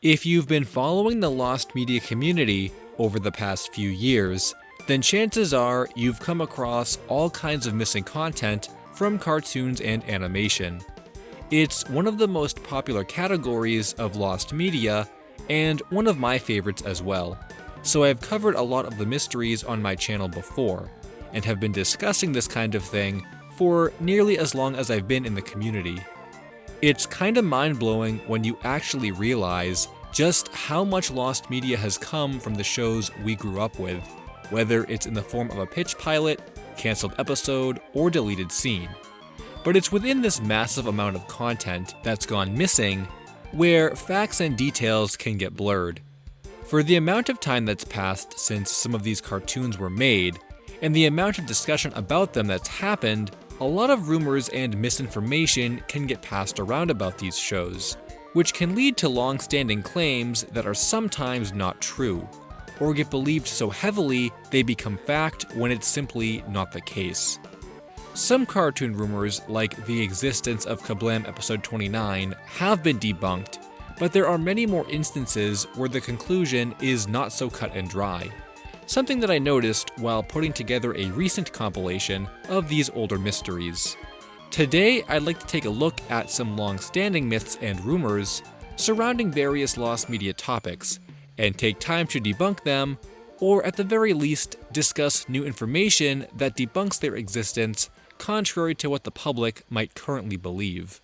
If you've been following the Lost Media community over the past few years, then chances are you've come across all kinds of missing content from cartoons and animation. It's one of the most popular categories of Lost Media, and one of my favorites as well. So I've covered a lot of the mysteries on my channel before, and have been discussing this kind of thing for nearly as long as I've been in the community. It's kinda mind-blowing when you actually realize just how much Lost Media has come from the shows we grew up with, whether it's in the form of a pitch pilot, cancelled episode, or deleted scene. But it's within this massive amount of content that's gone missing where facts and details can get blurred. For the amount of time that's passed since some of these cartoons were made, and the amount of discussion about them that's happened, a lot of rumors and misinformation can get passed around about these shows, which can lead to long-standing claims that are sometimes not true, or get believed so heavily they become fact when it's simply not the case. Some cartoon rumors, like the existence of Kablam episode 29, have been debunked, but there are many more instances where the conclusion is not so cut and dry. Something that I noticed while putting together a recent compilation of these older mysteries. Today, I'd like to take a look at some long-standing myths and rumors surrounding various Lost Media topics, and take time to debunk them, or at the very least, discuss new information that debunks their existence contrary to what the public might currently believe.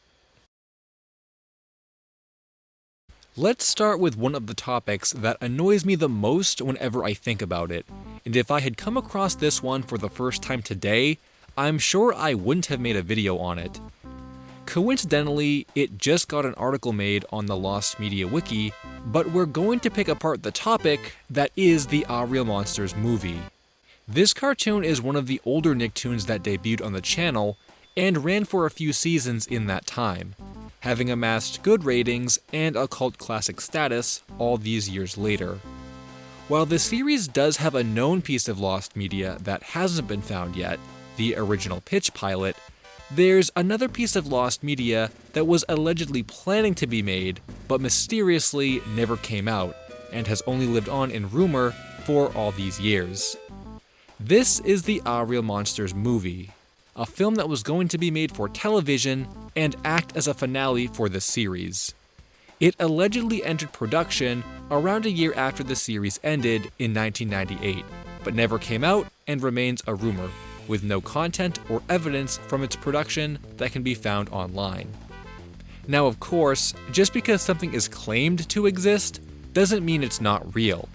Let's start with one of the topics that annoys me the most whenever I think about it, and if I had come across this one for the first time today, I'm sure I wouldn't have made a video on it. Coincidentally, it just got an article made on the Lost Media Wiki, but we're going to pick apart the topic that is the Ariel Monsters movie. This cartoon is one of the older Nicktoons that debuted on the channel, and ran for a few seasons in that time, having amassed good ratings and a cult classic status all these years later. While the series does have a known piece of Lost Media that hasn't been found yet, the original pitch pilot, there's another piece of Lost Media that was allegedly planning to be made, but mysteriously never came out, and has only lived on in rumor for all these years. This is the Ariel Monsters movie, a film that was going to be made for television and act as a finale for the series. It allegedly entered production around a year after the series ended in 1998, but never came out and remains a rumor, with no content or evidence from its production that can be found online. Now, of course, just because something is claimed to exist doesn't mean it's not real,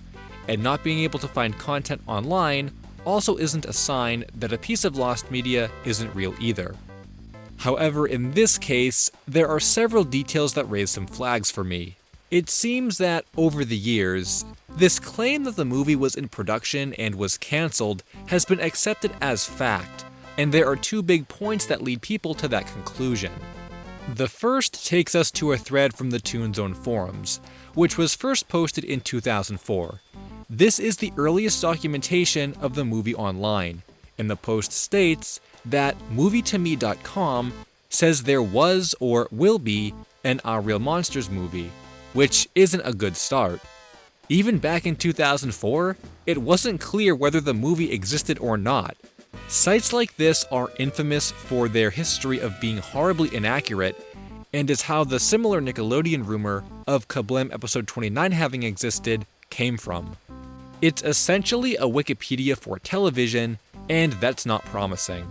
and not being able to find content online also isn't a sign that a piece of Lost Media isn't real either. However, in this case, there are several details that raise some flags for me. It seems that, over the years, this claim that the movie was in production and was cancelled has been accepted as fact, and there are two big points that lead people to that conclusion. The first takes us to a thread from the Toon Zone forums, which was first posted in 2004. This is the earliest documentation of the movie online, and the post states that MovieToMe.com says there was or will be an Ariel Monsters movie, which isn't a good start. Even back in 2004, it wasn't clear whether the movie existed or not. Sites like this are infamous for their history of being horribly inaccurate, and is how the similar Nickelodeon rumor of Kablam episode 29 having existed came from. It's essentially a Wikipedia for television, and that's not promising.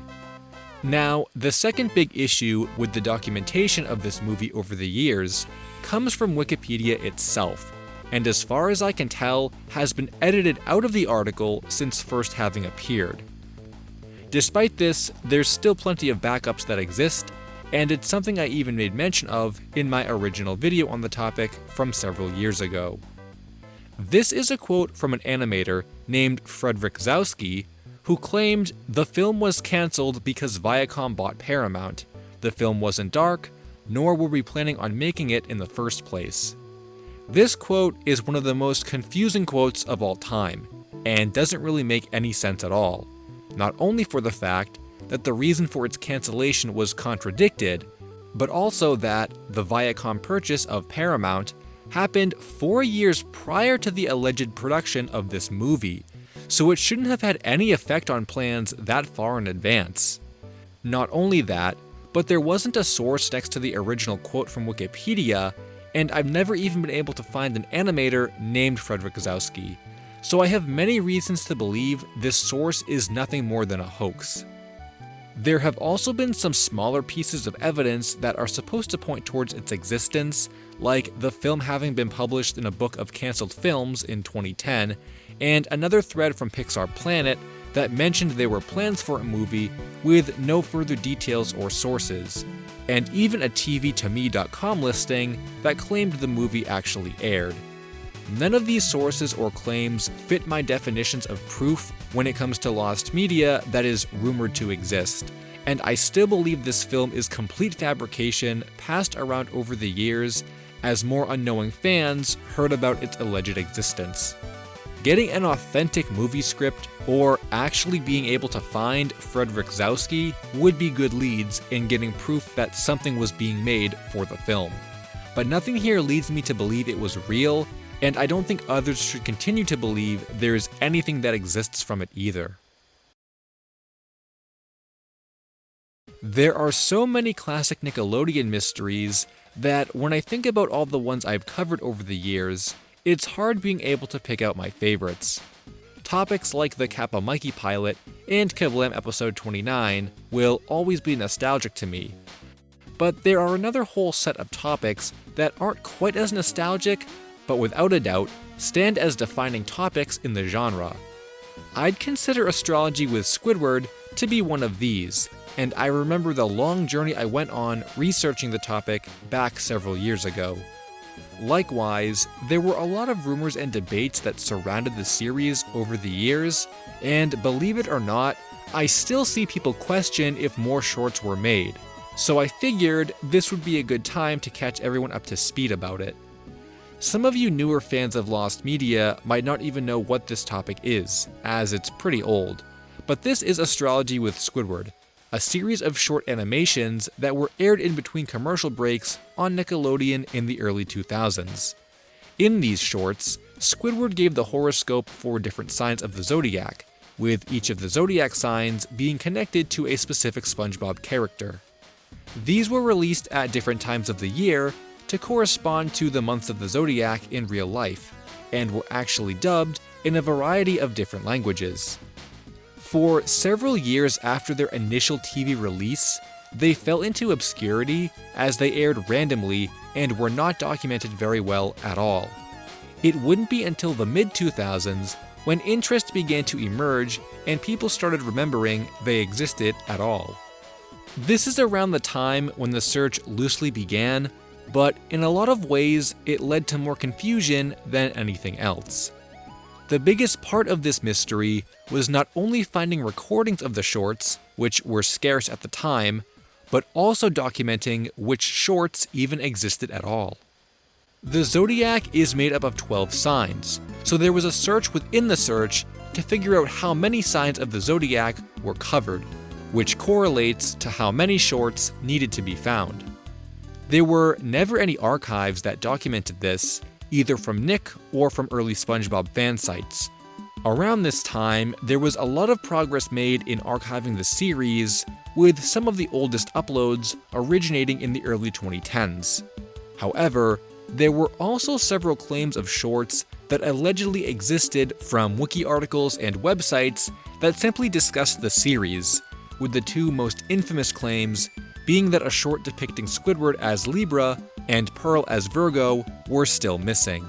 Now, the second big issue with the documentation of this movie over the years comes from Wikipedia itself, and as far as I can tell, has been edited out of the article since first having appeared. Despite this, there's still plenty of backups that exist, and it's something I even made mention of in my original video on the topic from several years ago. This is a quote from an animator named Frederick Zowski, who claimed the film was cancelled because Viacom bought Paramount. The film wasn't dark, nor were we planning on making it in the first place. This quote is one of the most confusing quotes of all time, and doesn't really make any sense at all, not only for the fact that the reason for its cancellation was contradicted, but also that the Viacom purchase of Paramount happened 4 years prior to the alleged production of this movie, so it shouldn't have had any effect on plans that far in advance. Not only that, but there wasn't a source next to the original quote from Wikipedia, and I've never even been able to find an animator named Frederick Zowski, so I have many reasons to believe this source is nothing more than a hoax. There have also been some smaller pieces of evidence that are supposed to point towards its existence, like the film having been published in a book of cancelled films in 2010, and another thread from Pixar Planet that mentioned there were plans for a movie with no further details or sources, and even a tvtome.com listing that claimed the movie actually aired. None of these sources or claims fit my definitions of proof when it comes to lost media that is rumored to exist, and I still believe this film is complete fabrication passed around over the years as more unknowing fans heard about its alleged existence. Getting an authentic movie script or actually being able to find Frederick Zowski would be good leads in getting proof that something was being made for the film. But nothing here leads me to believe it was real, and I don't think others should continue to believe there is anything that exists from it either. There are so many classic Nickelodeon mysteries that when I think about all the ones I've covered over the years, it's hard being able to pick out my favorites. Topics like the Kappa Mikey pilot and Kablam episode 29 will always be nostalgic to me. But there are another whole set of topics that aren't quite as nostalgic, but without a doubt, stand as defining topics in the genre. I'd consider Astrology with Squidward to be one of these, and I remember the long journey I went on researching the topic back several years ago. Likewise, there were a lot of rumors and debates that surrounded the series over the years, and believe it or not, I still see people question if more shorts were made, so I figured this would be a good time to catch everyone up to speed about it. Some of you newer fans of Lost Media might not even know what this topic is, as it's pretty old, but this is Astrology with Squidward, a series of short animations that were aired in between commercial breaks on Nickelodeon in the early 2000s. In these shorts, Squidward gave the horoscope for different signs of the zodiac, with each of the zodiac signs being connected to a specific SpongeBob character. These were released at different times of the year to correspond to the months of the zodiac in real life, and were actually dubbed in a variety of different languages. For several years after their initial TV release, they fell into obscurity as they aired randomly and were not documented very well at all. It wouldn't be until the mid-2000s when interest began to emerge and people started remembering they existed at all. This is around the time when the search loosely began, but in a lot of ways it led to more confusion than anything else. The biggest part of this mystery was not only finding recordings of the shorts, which were scarce at the time, but also documenting which shorts even existed at all. The zodiac is made up of 12 signs, so there was a search within the search to figure out how many signs of the zodiac were covered, which correlates to how many shorts needed to be found. There were never any archives that documented this, either from Nick or from early SpongeBob fan sites. Around this time, there was a lot of progress made in archiving the series, with some of the oldest uploads originating in the early 2010s. However, there were also several claims of shorts that allegedly existed from wiki articles and websites that simply discussed the series, with the two most infamous claims being that a short depicting Squidward as Libra and Pearl as Virgo were still missing.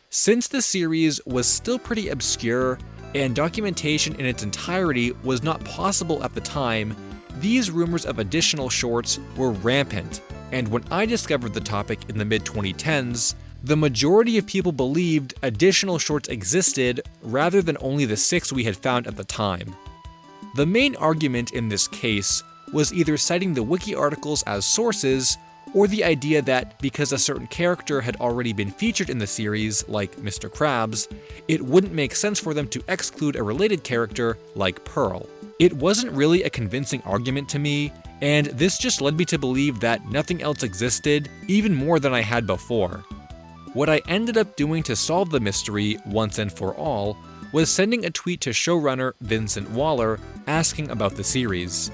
Since the series was still pretty obscure and documentation in its entirety was not possible at the time, these rumors of additional shorts were rampant, and when I discovered the topic in the mid-2010s, the majority of people believed additional shorts existed rather than only the 6 we had found at the time. The main argument in this case was either citing the wiki articles as sources, or the idea that because a certain character had already been featured in the series, like Mr. Krabs, it wouldn't make sense for them to exclude a related character like Pearl. It wasn't really a convincing argument to me, and this just led me to believe that nothing else existed even more than I had before. What I ended up doing to solve the mystery once and for all was sending a tweet to showrunner Vincent Waller asking about the series.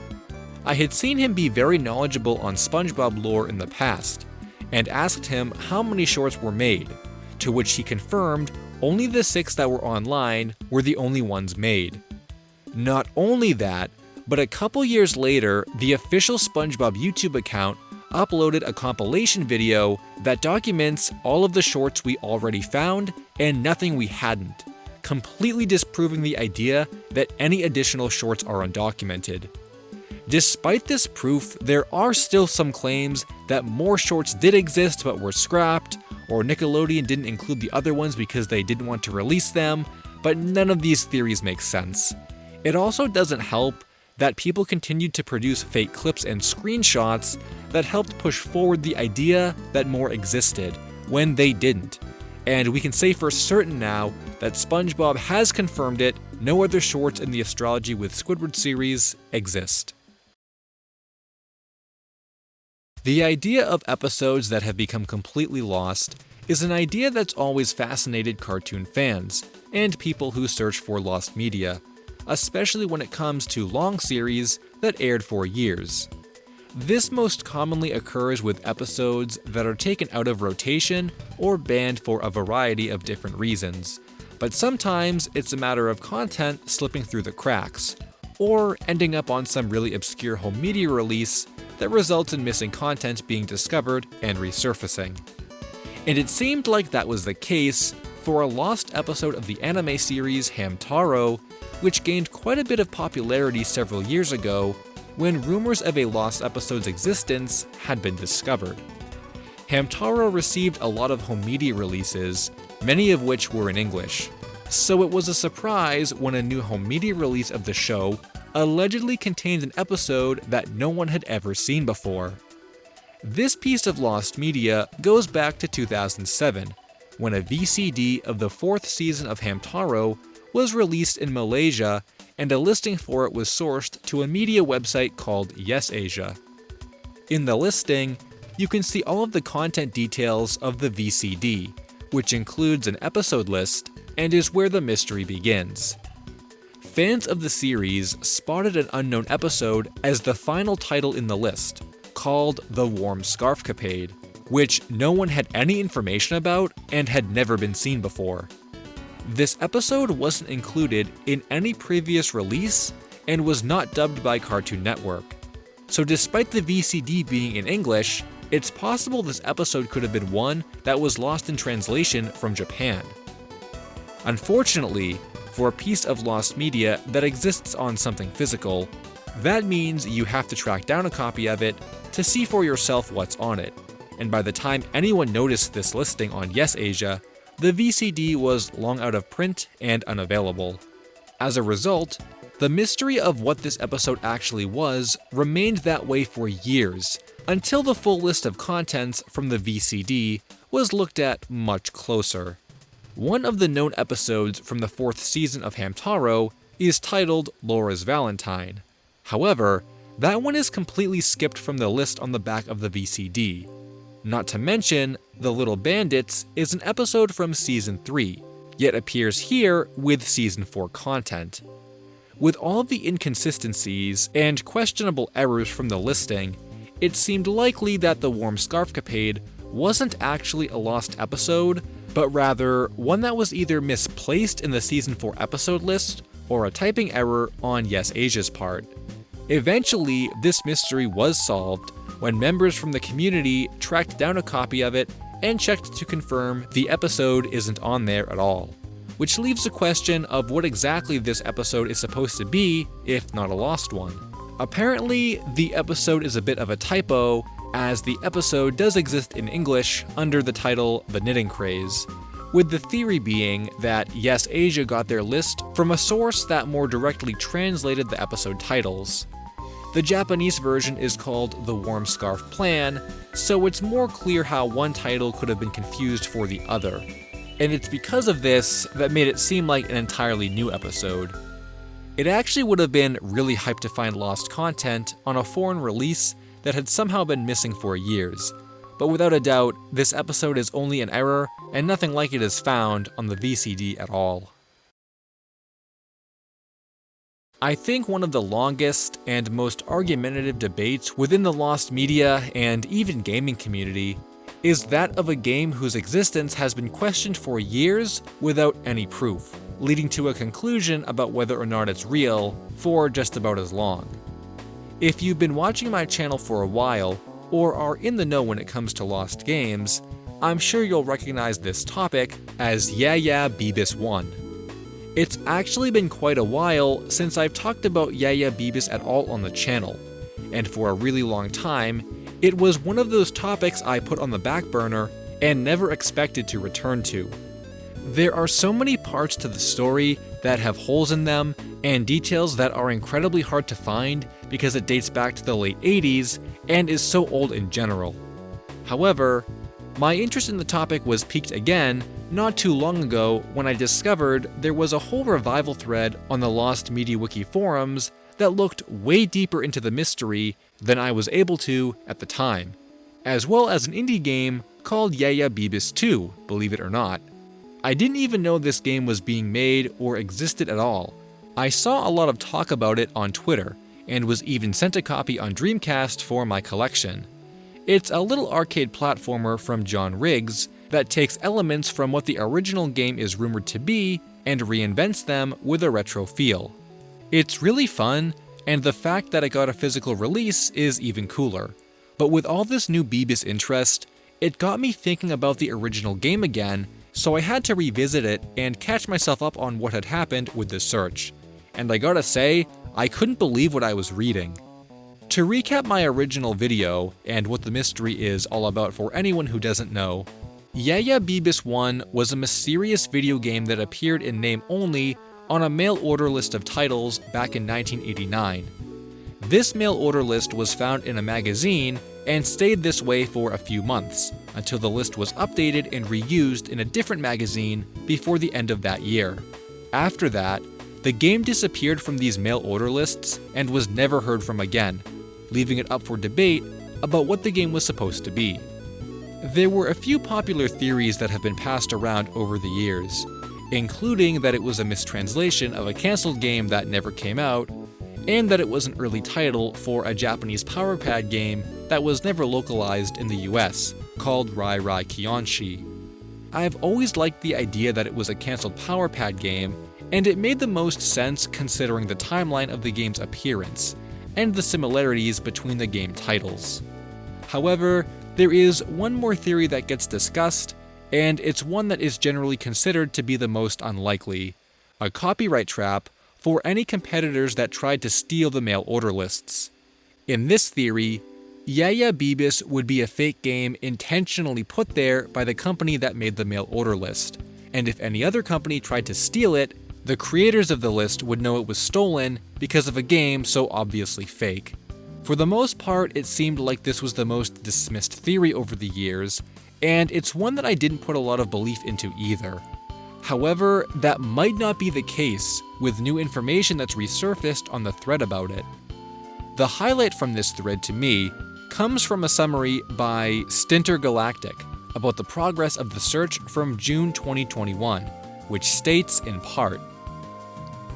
I had seen him be very knowledgeable on SpongeBob lore in the past, and asked him how many shorts were made, to which he confirmed only the 6 that were online were the only ones made. Not only that, but a couple years later, the official SpongeBob YouTube account uploaded a compilation video that documents all of the shorts we already found and nothing we hadn't, completely disproving the idea that any additional shorts are undocumented. Despite this proof, there are still some claims that more shorts did exist but were scrapped, or Nickelodeon didn't include the other ones because they didn't want to release them, but none of these theories make sense. It also doesn't help that people continued to produce fake clips and screenshots that helped push forward the idea that more existed, when they didn't. And we can say for certain now that SpongeBob has confirmed it, no other shorts in the Astrology with Squidward series exist. The idea of episodes that have become completely lost is an idea that's always fascinated cartoon fans, and people who search for lost media, especially when it comes to long series that aired for years. This most commonly occurs with episodes that are taken out of rotation or banned for a variety of different reasons, but sometimes it's a matter of content slipping through the cracks, or ending up on some really obscure home media release that results in missing content being discovered and resurfacing. And it seemed like that was the case for a lost episode of the anime series Hamtaro, which gained quite a bit of popularity several years ago when rumors of a lost episode's existence had been discovered. Hamtaro received a lot of home media releases, many of which were in English, so it was a surprise when a new home media release of the show allegedly contained an episode that no one had ever seen before. This piece of lost media goes back to 2007, when a VCD of the 4th season of Hamtaro was released in Malaysia, and a listing for it was sourced to a media website called Yes Asia. In the listing, you can see all of the content details of the VCD, which includes an episode list and is where the mystery begins. Fans of the series spotted an unknown episode as the final title in the list, called The Warm Scarfcapade, which no one had any information about and had never been seen before. This episode wasn't included in any previous release and was not dubbed by Cartoon Network. So despite the VCD being in English, it's possible this episode could have been one that was lost in translation from Japan. Unfortunately, for a piece of lost media that exists on something physical, that means you have to track down a copy of it to see for yourself what's on it. And by the time anyone noticed this listing on Yes Asia, the VCD was long out of print and unavailable. As a result, the mystery of what this episode actually was remained that way for years, until the full list of contents from the VCD was looked at much closer. One of the known episodes from the 4th season of Hamtaro is titled Laura's Valentine. However, that one is completely skipped from the list on the back of the VCD. Not to mention, The Little Bandits is an episode from Season 3, yet appears here with Season 4 content. With all of the inconsistencies and questionable errors from the listing, it seemed likely that The Warm Scarfcapade wasn't actually a lost episode, but rather one that was either misplaced in the Season 4 episode list or a typing error on Yes Asia's part. Eventually, this mystery was solved when members from the community tracked down a copy of it and checked to confirm the episode isn't on there at all, which leaves the question of what exactly this episode is supposed to be, if not a lost one. Apparently, the episode is a bit of a typo, as the episode does exist in English under the title The Knitting Craze, with the theory being that Yes Asia got their list from a source that more directly translated the episode titles. The Japanese version is called The Warm Scarf Plan, so it's more clear how one title could have been confused for the other, and it's because of this that made it seem like an entirely new episode. It actually would have been really hyped to find lost content on a foreign release that had somehow been missing for years, but without a doubt, this episode is only an error, and nothing like it is found on the VCD at all. I think one of the longest and most argumentative debates within the lost media and even gaming community is that of a game whose existence has been questioned for years without any proof, leading to a conclusion about whether or not it's real for just about as long. If you've been watching my channel for a while, or are in the know when it comes to lost games, I'm sure you'll recognize this topic as Yayabibus 1. It's actually been quite a while since I've talked about Yayabibus at all on the channel, and for a really long time, it was one of those topics I put on the back burner and never expected to return to. There are so many parts to the story that have holes in them and details that are incredibly hard to find because it dates back to the late 80s and is so old in general. However, my interest in the topic was piqued again not too long ago when I discovered there was a whole revival thread on the Lost Media Wiki forums that looked way deeper into the mystery than I was able to at the time, as well as an indie game called Yayabibus 2, believe it or not. I didn't even know this game was being made or existed at all. I saw a lot of talk about it on Twitter, and was even sent a copy on Dreamcast for my collection. It's a little arcade platformer from John Riggs that takes elements from what the original game is rumored to be and reinvents them with a retro feel. It's really fun, and the fact that it got a physical release is even cooler. But with all this new Bibus interest, it got me thinking about the original game again, so I had to revisit it and catch myself up on what had happened with the search. And I gotta say, I couldn't believe what I was reading. To recap my original video, and what the mystery is all about for anyone who doesn't know, Yayabibus 1 was a mysterious video game that appeared in name only on a mail order list of titles back in 1989. This mail order list was found in a magazine and stayed this way for a few months, until the list was updated and reused in a different magazine before the end of that year. After that, the game disappeared from these mail order lists and was never heard from again, leaving it up for debate about what the game was supposed to be. There were a few popular theories that have been passed around over the years, including that it was a mistranslation of a cancelled game that never came out, and that it was an early title for a Japanese Power Pad game that was never localized in the US, called Rai Rai Kionshi. I've always liked the idea that it was a cancelled Power Pad game, and it made the most sense considering the timeline of the game's appearance, and the similarities between the game titles. However, there is one more theory that gets discussed, and it's one that is generally considered to be the most unlikely: a copyright trap for any competitors that tried to steal the mail order lists. In this theory, Yayabibus would be a fake game intentionally put there by the company that made the mail order list, and if any other company tried to steal it, the creators of the list would know it was stolen because of a game so obviously fake. For the most part, it seemed like this was the most dismissed theory over the years, and it's one that I didn't put a lot of belief into either. However, that might not be the case with new information that's resurfaced on the thread about it. The highlight from this thread to me comes from a summary by Stinter Galactic about the progress of the search from June 2021, which states in part,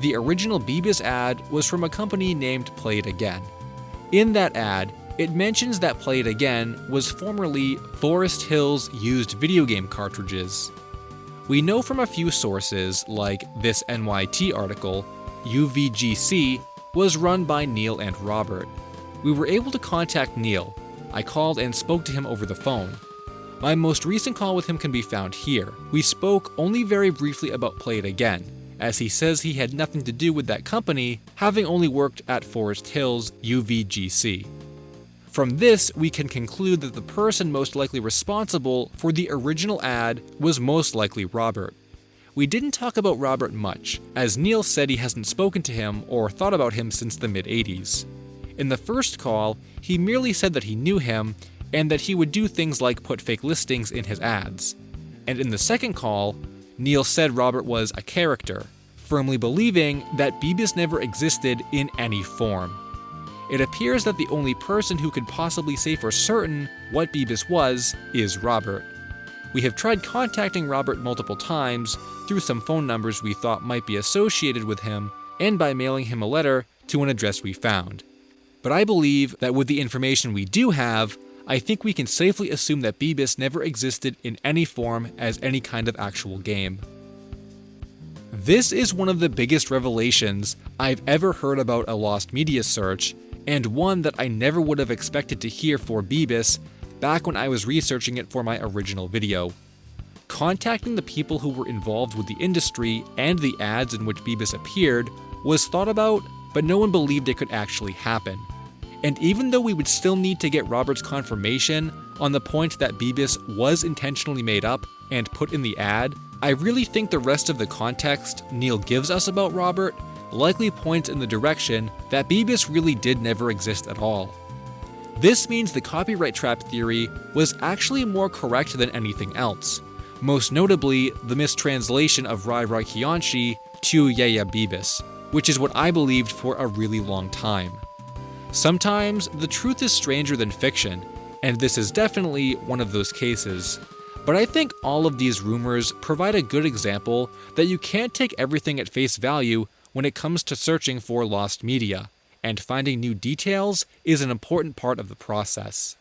"The original Bibus ad was from a company named Play It Again. In that ad, it mentions that Play It Again was formerly Forest Hills Used Video Game Cartridges. We know from a few sources, like this NYT article, UVGC was run by Neil and Robert. We were able to contact Neil. I called and spoke to him over the phone. My most recent call with him can be found here. We spoke only very briefly about Play It Again, as he says he had nothing to do with that company, having only worked at Forest Hills UVGC. From this, we can conclude that the person most likely responsible for the original ad was most likely Robert. We didn't talk about Robert much, as Neil said he hasn't spoken to him or thought about him since the mid-80s. In the first call, he merely said that he knew him, and that he would do things like put fake listings in his ads. And in the second call, Neil said Robert was a character, firmly believing that Bibus never existed in any form. it appears that the only person who could possibly say for certain what Bebus was is Robert. We have tried contacting Robert multiple times through some phone numbers we thought might be associated with him, and by mailing him a letter to an address we found. But I believe that with the information we do have, I think we can safely assume that Bebus never existed in any form as any kind of actual game. This is one of the biggest revelations I've ever heard about a lost media search, and one that I never would have expected to hear for Bebus back when I was researching it for my original video. Contacting the people who were involved with the industry and the ads in which Bebus appeared was thought about, but no one believed it could actually happen. And even though we would still need to get Robert's confirmation on the point that Bebus was intentionally made up and put in the ad, I really think the rest of the context Neil gives us about Robert likely points in the direction that Bebus really did never exist at all. This means the copyright trap theory was actually more correct than anything else, most notably the mistranslation of Rai Rai Kianshi to Yayabibus, which is what I believed for a really long time. Sometimes the truth is stranger than fiction, and this is definitely one of those cases. But I think all of these rumors provide a good example that you can't take everything at face value when it comes to searching for lost media, and finding new details is an important part of the process.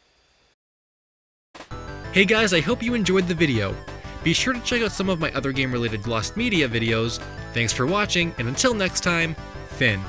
Hey guys, I hope you enjoyed the video. Be sure to check out some of my other game-related lost media videos. Thanks for watching, and until next time, Finn.